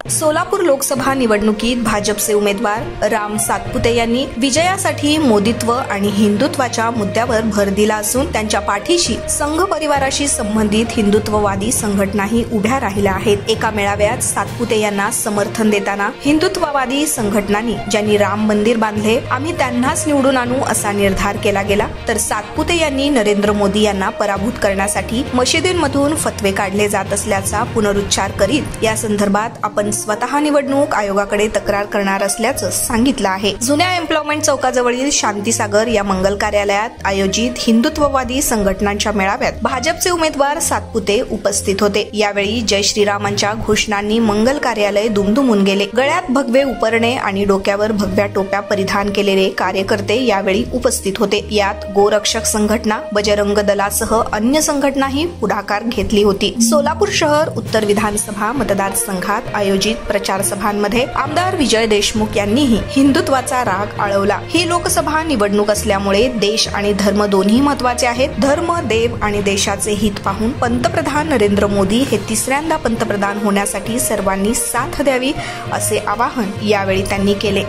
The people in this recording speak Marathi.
सोलापूर लोकसभा निवडणुकीत भाजपचे उमेदवार राम सातपुते यांनी विजयासाठी मोदीत्व आणि हिंदुत्वाच्या मुद्द्यावर भर दिला असून त्यांच्या पाठीशी संघ परिवाराशी संबंधित हिंदुत्ववादी संघटनाही उभ्या राहिल्या आहेत। एका मेळाव्यात सातपुते यांना समर्थन देताना हिंदुत्ववादी संघटनांनी ज्यांनी राम मंदिर बांधले आम्ही त्यांनाच निवडून आणू असा निर्धार केला गेला, तर सातपुते यांनी नरेंद्र मोदी यांना पराभूत करण्यासाठी मशिदींमधून फतवे काढले जात असल्याचा पुनरुच्चार करीत या संदर्भात आपण स्वतः निवडणूक आयोगाकडे तक्रार करणार असल्याचं सांगितलं आहे। जुन्या एम्प्लॉयमेंट चौकाजवळील शांतीसागर या मंगल कार्यालयात आयोजित हिंदुत्ववादी संघटनांच्या मेळाव्यात भाजपचे उमेदवार सातपुते उपस्थित होते। यावेळी जय श्रीरामांच्या घोषणांनी मंगल कार्यालय दुमदुमून गेले। गळ्यात भगवे उपरणे आणि डोक्यावर भगव्या टोप्या परिधान केलेले कार्यकर्ते यावेळी उपस्थित होते। यात गोरक्षक संघटना, बजरंग दलासह अन्य संघटनाही पुढाकार घेतली होती। सोलापूर शहर उत्तर विधानसभा मतदारसंघात आयोजित प्रचार सभांमध्ये आमदार विजय देशमुख यांनीही हिंदुत्वाचा राग आळवला। ही लोकसभा निवडणूक असल्यामुळे देश आणि धर्म दोन्ही महत्त्वाचे आहेत। धर्म, देव आणि देशाचे हित पाहून पंतप्रधान नरेंद्र मोदी हे तिसऱ्यांदा पंतप्रधान होण्यासाठी सर्वांनी साथ द्यावी असे आवाहन यावेळी त्यांनी केले।